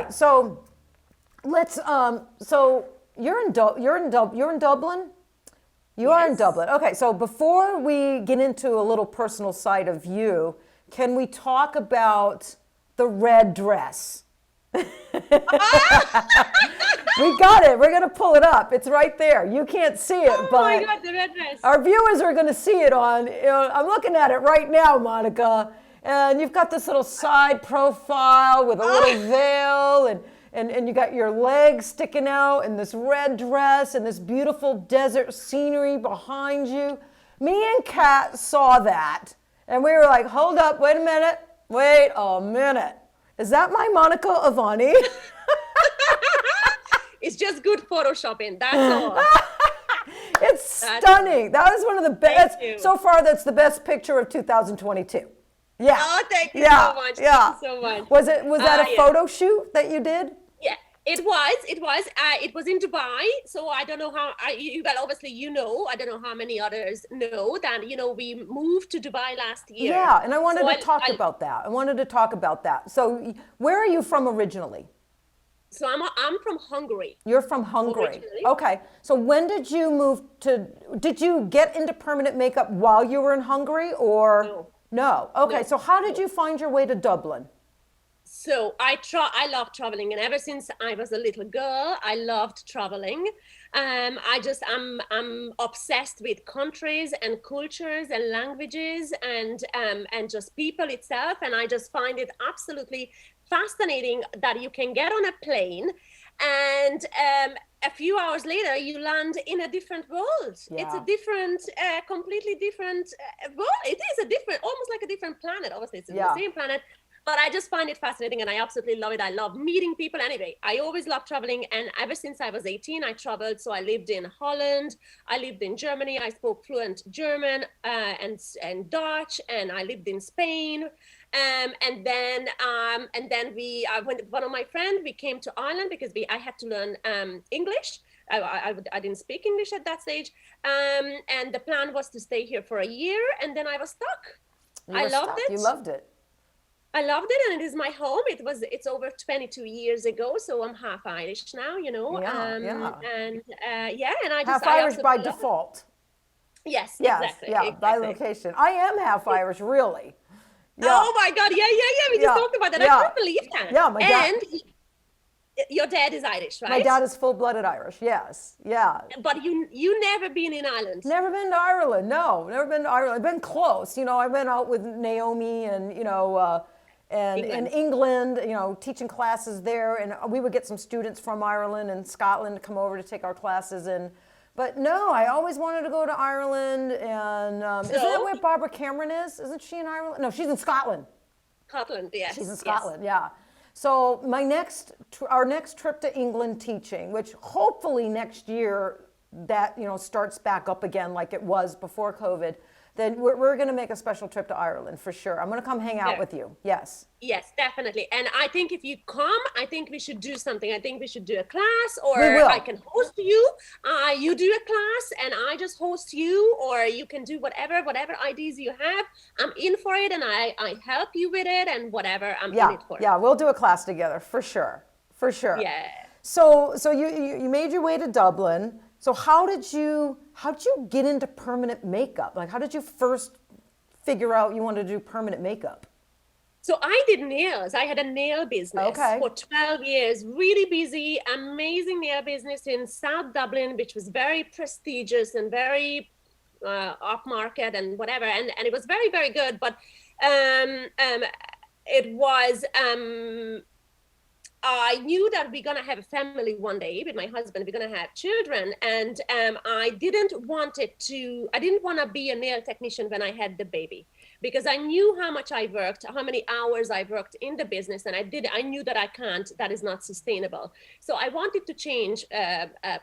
right. So let's. So you're in Dublin. You are in Yes. Dublin. Okay. So before we get into a little personal side of you, can we talk about the red dress? Ah! We got it. We're gonna pull it up. It's right there. You can't see it, Oh my but God, the red dress. our viewers are gonna see it on. I'm looking at it right now, Monica, and you've got this little side profile with a little Ah! veil, and you got your legs sticking out, and this red dress, and this beautiful desert scenery behind you. Me and Kat saw that, and we were like, "Hold up, wait a minute, wait a minute. Is that my Monica Avani?" It's just good photoshopping. That's all. It's That's all. stunning. That was one of the best. Thank you. So far, that's the best picture of 2022. Yeah. Oh, thank you Yeah. so much. Yeah. Thank you so much. Was that a Yeah. photo shoot that you did? Yeah, it was. It was. It was in Dubai. So I don't know how. You well, obviously, you know. I don't know how many others know that. We moved to Dubai last year. Yeah, and I wanted So to talk about that. I wanted to talk about that. So, where are you from originally? So I'm from Hungary. You're from Hungary. Originally. Okay. So, when did you move to, did you get into permanent makeup while you were in Hungary or? No. No. Okay. No. So, how did you find your way to Dublin? So I love traveling, and ever since I was a little girl, I loved traveling. I'm obsessed with countries and cultures and languages and just people itself, and I just find it absolutely fascinating that you can get on a plane and a few hours later you land in a different world. It's a Yeah. different, completely different world. It is a different, almost like a different planet. Obviously, it's Yeah. the same planet, but I just find it fascinating and I absolutely love it. I love meeting people. Anyway, I always loved traveling. And ever since I was 18, I traveled. So I lived in Holland. I lived in Germany. I spoke fluent German and Dutch. And I lived in Spain. And then we, went with one of my friends, we came to Ireland because I had to learn English. I didn't speak English at that stage. And the plan was to stay here for a year. And then I was stuck. You were stuck. You loved it. I loved it, and it is my home. It's over 22 years ago, so I'm half Irish now, Yeah, yeah. And yeah, and Half I Irish by absolutely love it. default. Yes, Yes, exactly, yeah, by exactly. location. I am half Irish, really. Yeah, Oh my God, yeah, yeah, yeah. We yeah, just talked about that. I yeah. can't believe that. Yeah, my dad. And your dad is Irish, My right? dad is full-blooded Irish. Yes, yeah. But you never been in Ireland. Never been to Ireland. No, never been to Ireland. I've been close. I've been out with Naomi and and England. Teaching classes there, and we would get some students from Ireland and Scotland to come over to take our classes. But no, I always wanted to go to Ireland. And isn't that So, where Barbara Cameron is? Isn't she in Ireland? No, she's in Scotland. Scotland, yes. She's in Yes. Scotland, yeah. So our next trip to England teaching, which hopefully next year that starts back up again like it was before COVID, then we're going to make a special trip to Ireland for sure. I'm going to come hang out Yeah. with you. Yes. Yes, definitely. And I think if you come, I think we should do something. I think we should do a class, We or will. I can host you. You do a class and I just host you, or you can do whatever ideas you have. I'm in for it, and I help you with it, and whatever, I'm in Yeah. it for it. Yeah. We'll do a class together for sure. For sure. Yeah. So you made your way to Dublin. So how did you get into permanent makeup? Like, how did you first figure out you wanted to do permanent makeup? So I did nails. I had a nail business Okay. for 12 years, really busy, amazing nail business in South Dublin, which was very prestigious and very upmarket and whatever. And it was very, very good. But it was, I knew that we're going to have a family one day with my husband. We're going to have children. And I didn't want to be a nail technician when I had the baby, because I knew how much I worked, how many hours I worked in the business. And I knew that that is not sustainable. So I wanted to change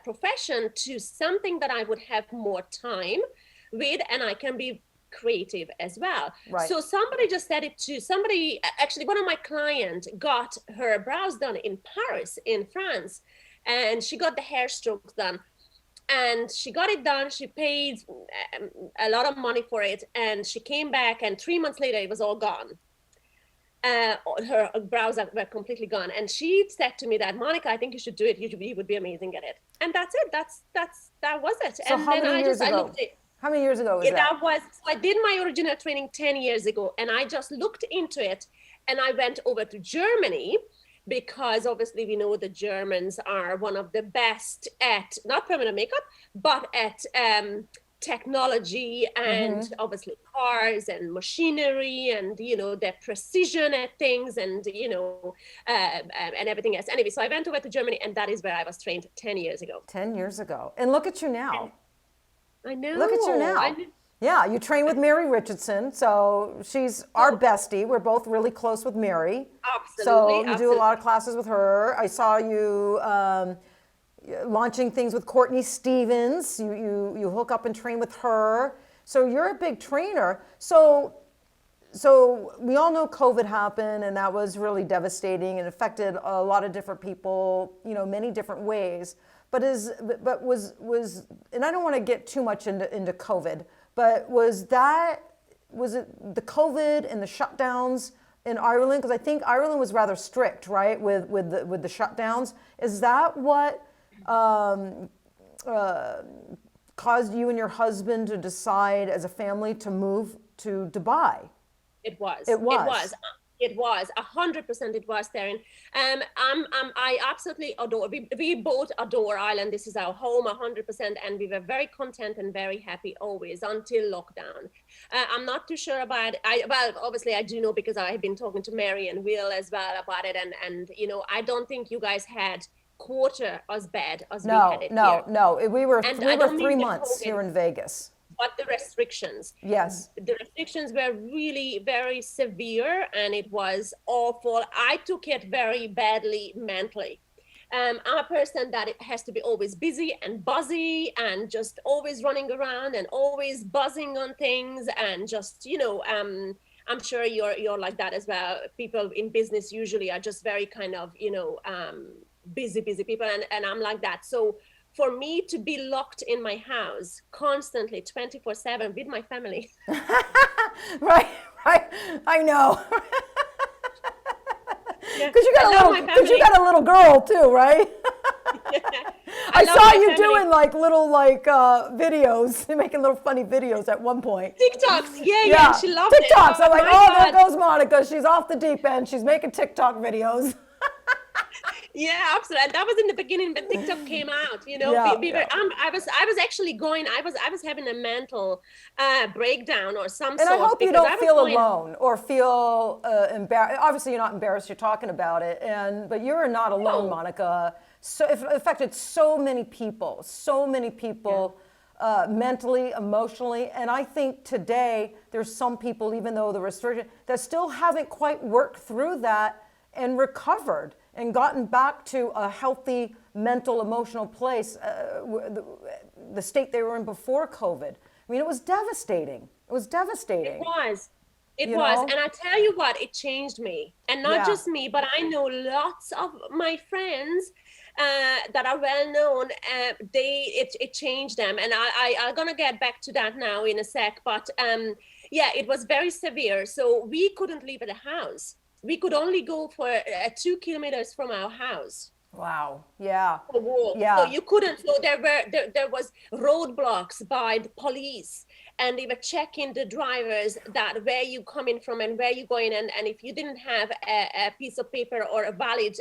profession to something that I would have more time with, and I can be creative as well. Right. So somebody just said it to somebody, actually one of my clients got her brows done in Paris, in France, and she got the hair strokes done. And she got it done. She paid a lot of money for it. And she came back, and 3 months later, it was all gone. her brows were completely gone. And she said to me that, Monica, I think you should do it. You would be amazing at it. And that's it. That was it. So and how then many years I ago? looked at How many years ago was that? that was, so I did my original training 10 years ago, and I just looked into it, and I went over to Germany, because obviously we know the Germans are one of the best at not permanent makeup, but at technology and obviously cars and machinery and, you know, their precision at things and, you know, and everything else. Anyway, so I went over to Germany, and that is where I was trained 10 years ago. 10 years ago. And look at you now. I know. Look at you now. Yeah, you train with Mary Richardson, so she's our bestie. We're both really close with Mary. Absolutely. So you do a lot of classes with her. I saw you launching things with Courtney Stevens. You hook up and train with her. So you're a big trainer. So we all know COVID happened, and that was really devastating and affected a lot of different people, you know, many different ways. But was and I don't want to get too much into COVID, but was it the COVID and the shutdowns in Ireland? Because I think Ireland was rather strict, right, with the shutdowns. Is that what caused you and your husband to decide as a family to move to Dubai? It was. It was. It was 100%. It was, Teryn. I absolutely adore. We both adore Ireland. This is our home, 100%, and we were very content and very happy always until lockdown. I'm not too sure about. Well, obviously I do know because I have been talking to Mary and Will as well about it, and you know, I don't think you guys had quarter as bad as we had it here. No. We were 3 months COVID, here in Vegas. but the restrictions. Yes. The restrictions were really very severe, and it was awful. I took it very badly mentally. I'm a person that it has to be always busy and buzzy and just always running around and always buzzing on things and just, you know, I'm sure you're like that as well. People in business usually are just very kind of, you know, busy people, and I'm like that. So for me to be locked in my house constantly 24/7 with my family. Right. I know. Because Yeah, you got a little girl too, right? Yeah. I saw you family. doing like little videos, making little funny videos at one point. TikToks, yeah, she loved it. TikToks. I'm like, my oh, God. there goes Monica. She's off the deep end. She's making TikTok videos. Yeah, absolutely. And that was in the beginning when TikTok came out. You know, Yeah, I was actually going. I was having a mental breakdown or some And sort. I hope you because I don't was feel going- alone or feel embarrassed. Obviously, you're not embarrassed. You're talking about it, but you're not alone, No. Monica. So it affected so many people, mentally, emotionally. And I think today there's some people, even though the restriction, that still haven't quite worked through that and recovered and gotten back to a healthy mental, emotional place, the state they were in before COVID. I mean, it was devastating. It was devastating. It was. It You was. know? And I tell you what, it changed me. And not Yeah. just me, but I know lots of my friends that are well known. It changed them. And I'm going to get back to that now in a sec. But yeah, it was very severe. So we couldn't leave the house. We could only go for 2 kilometers from our house. Wow. Yeah. A walk. Yeah. So you couldn't. So there was roadblocks by the police, and they were checking the drivers that where you coming from and where you going, and if you didn't have a piece of paper or a valid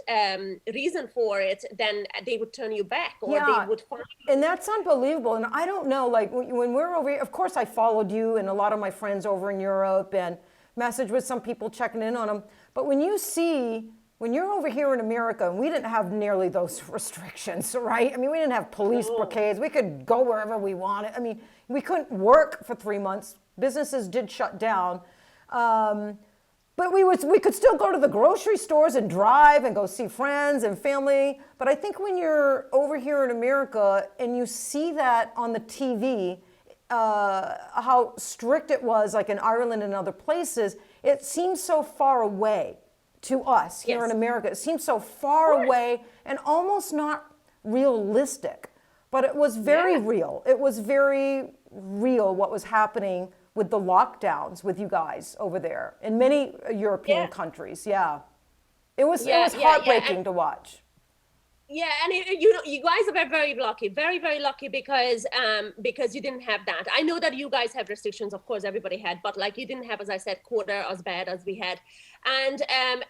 reason for it, then they would turn you back or Yeah. they would fine you. And that's unbelievable. And I don't know, like when we're over here, of course I followed you and a lot of my friends over in Europe and messaged with some people checking in on them. But when you're over here in America, and we didn't have nearly those restrictions, right? I mean, we didn't have police blockades. We could go wherever we wanted. I mean, we couldn't work for 3 months. Businesses did shut down. But we could still go to the grocery stores and drive and go see friends and family. But I think when you're over here in America and you see that on the TV, how strict it was, like in Ireland and other places, it seems so far away to us here in America. It seems so far away and almost not realistic. But it was very real. It was very real what was happening with the lockdowns with you guys over there in many European Yeah. countries. Yeah. It was Yeah, yeah, heartbreaking to watch. Yeah, and you know, you guys are very lucky, very lucky because you didn't have that. I know that you guys have restrictions, of course, everybody had, but like you didn't have, as I said, quarter as bad as we had, and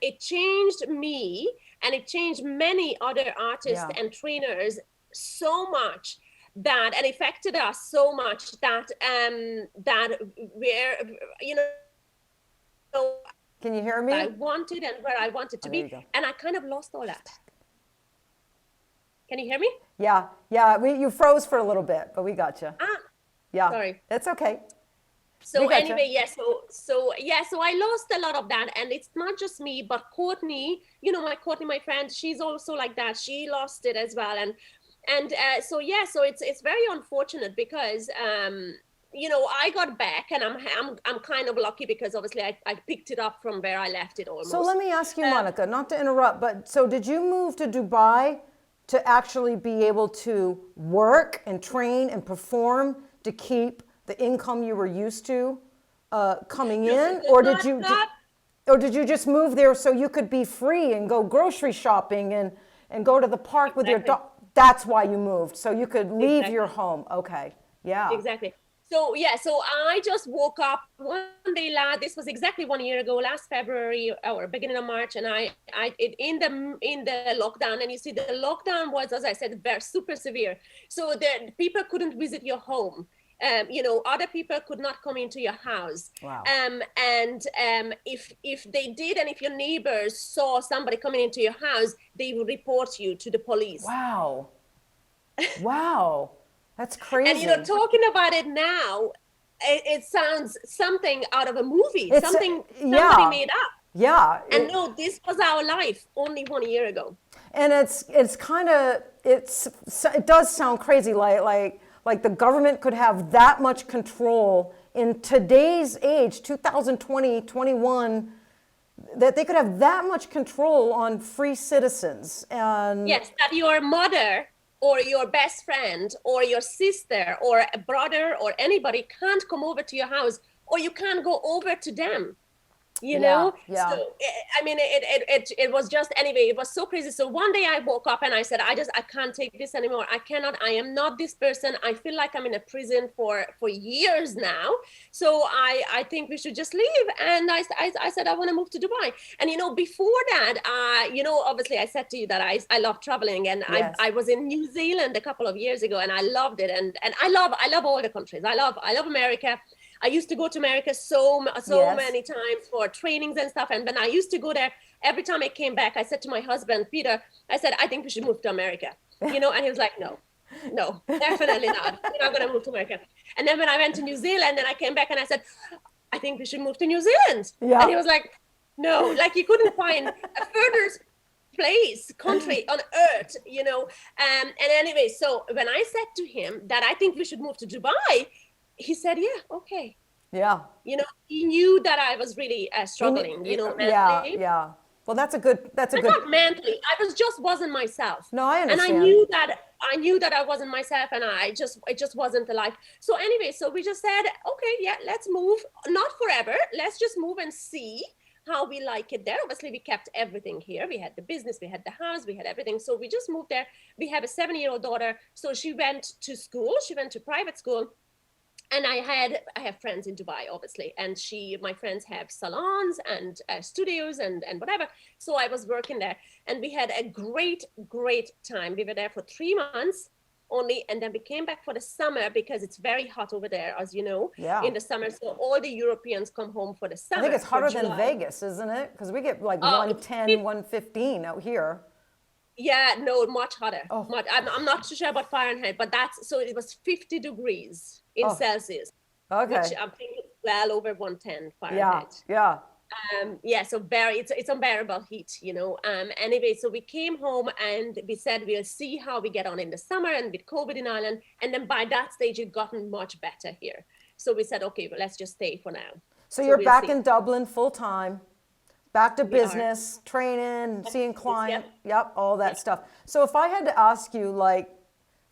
it changed me, and it changed many other artists Yeah. and trainers so much that, and affected us so much that that we're, you know, Can you hear me? I wanted and where I wanted to Oh, there be, you go. and I kind of lost all that. Can you hear me? Yeah, yeah. You froze for a little bit, but we got you. Ah, Yeah, sorry. that's okay. So We gotcha. anyway, yeah, so I lost a lot of that, and it's not just me, but Courtney, you know, my friend, she's also like that. She lost it as well, and so yeah, so it's very unfortunate because you know, I got back, and I'm kind of lucky because obviously I picked it up from where I left it almost. So let me ask you, Monica, not to interrupt, but so did you move to Dubai to actually be able to work and train and perform to keep the income you were used to coming in, or did you just move there so you could be free and go grocery shopping and go to the park with your dog? That's why you moved, so you could leave your home. Okay, yeah. Exactly. So yeah, so I just woke up one day, this was exactly 1 year ago, last February or beginning of March, and in the lockdown, and you see the lockdown was, as I said, very super severe. So the people couldn't visit your home. You know, other people could not come into your house. Wow. And if they did, and if your neighbors saw somebody coming into your house, they would report you to the police. Wow. Wow. That's crazy. And you know, talking about it now, it sounds something out of a movie, something somebody made up. Yeah. And no, this was our life only 1 year ago. And it's kind of it does sound crazy, like the government could have that much control in today's age, 2020, 21, that they could have that much control on free citizens. And yes, that your mother or your best friend or your sister or a brother or anybody can't come over to your house, or you can't go over to them, you know? Yeah. So, I mean, it was just, anyway, it was so crazy. So one day I woke up and I said, I can't take this anymore. I am not this person. I feel like I'm in a prison for years now. So I think we should just leave. And I said, I want to move to Dubai. And, you know, before that, you know, obviously I said to you that I love traveling, and yes. I was in New Zealand a couple of years ago, and I loved it. And I love all the countries. I love America. I used to go to America so yes. many times for trainings and stuff. And when I used to go there, every time I came back, I said to my husband, Peter, I said, I think we should move to America, you know? And he was like, no, definitely not. We're not going to move to America. And then when I went to New Zealand, and I came back and I said, I think we should move to New Zealand. Yeah. And he was like, no, like you couldn't find a further country on earth, you know? And anyway, so when I said to him that I think we should move to Dubai, he said, yeah, okay. Yeah. You know, he knew that I was really struggling, you know, mentally. Yeah. Well, that's a good. Not mentally. I wasn't myself. No, I understand. And I knew that I wasn't myself, and it just wasn't the life. So anyway, so we just said, okay, yeah, let's move. Not forever. Let's just move and see how we like it there. Obviously, we kept everything here. We had the business, we had the house, we had everything. So we just moved there. We have a 7-year-old daughter. So she went to school. She went to private school. And I have friends in Dubai, obviously, and my friends have salons and studios and whatever. So I was working there, and we had a great time. We were there for 3 months only, and then we came back for the summer because it's very hot over there, as you know, in the summer. So all the Europeans come home for the summer. I think it's hotter than Vegas, isn't it? Because we get like 110, 115 out here. Yeah, no, much hotter. Oh. I'm not too sure about Fahrenheit, but so it was 50 degrees in Celsius. Okay. Which I'm thinking well over 110 Fahrenheit. Yeah. Yeah, so it's unbearable heat, you know. Anyway, so we came home and we said we'll see how we get on in the summer, and with COVID in Ireland. And then by that stage, it gotten much better here. So we said, okay, well, let's just stay for now. So you're back in Dublin full time. Back to business, training, seeing clients, all that stuff. So if I had to ask you, like,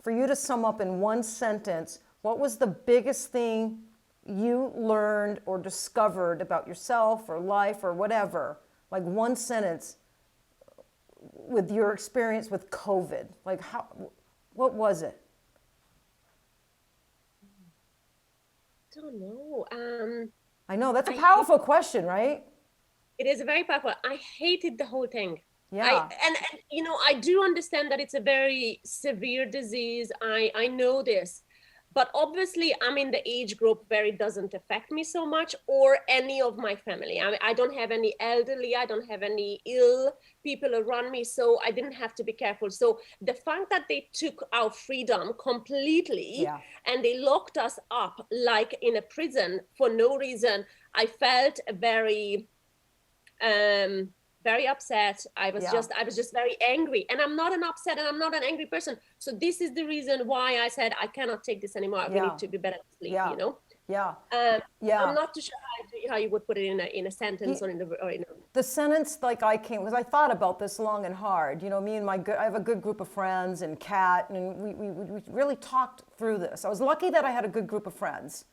for you to sum up in one sentence, what was the biggest thing you learned or discovered about yourself or life or whatever, like one sentence with your experience with COVID, like what was it? I don't know. I know that's a powerful question, right? It is very powerful. I hated the whole thing. Yeah. And you know, I do understand that it's a very severe disease. I know this, but obviously I'm in the age group where it doesn't affect me so much, or any of my family. I don't have any elderly, I don't have any ill people around me, so I didn't have to be careful. So the fact that they took our freedom completely and they locked us up like in a prison for no reason, I felt very upset. I was just very angry, and I'm not an upset and I'm not an angry person. So this is the reason why I said I cannot take this anymore. We need to be better at sleep. You know. I'm not too sure how you would put it in a sentence or in the sentence. Like I thought about this long and hard. You know, me and I have a good group of friends and Kat, and we really talked through this. I was lucky that I had a good group of friends.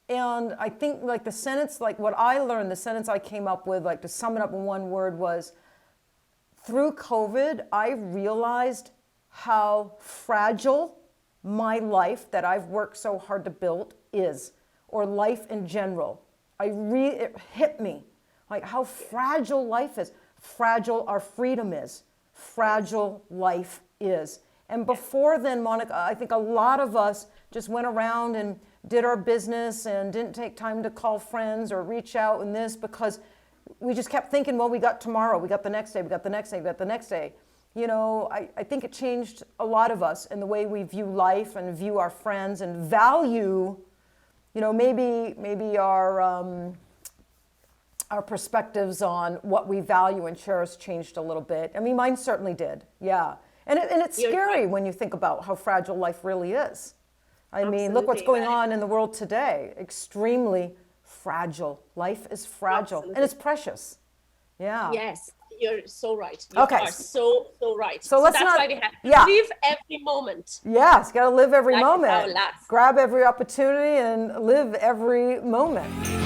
And I think like the sentence, like what I learned, the sentence I came up with, like to sum it up in one word, was through COVID, I realized how fragile my life that I've worked so hard to build is, or life in general. It hit me, like how fragile life is, fragile our freedom is, fragile life is. And before then, Monica, I think a lot of us just went around and did our business and didn't take time to call friends or reach out in this, because we just kept thinking, well, we got tomorrow, we got the next day, we got the next day, we got the next day. You know, I think it changed a lot of us in the way we view life and view our friends and value, you know, maybe our perspectives on what we value and cherish changed a little bit. I mean, mine certainly did, yeah. And it's scary when you think about how fragile life really is. I mean, look what's going on in the world today. Extremely fragile. Life is fragile. And it's precious. Yeah. Yes, you're so right. You are so right. So that's why we have to live every moment. Yes, got to live every moment. Grab every opportunity and live every moment.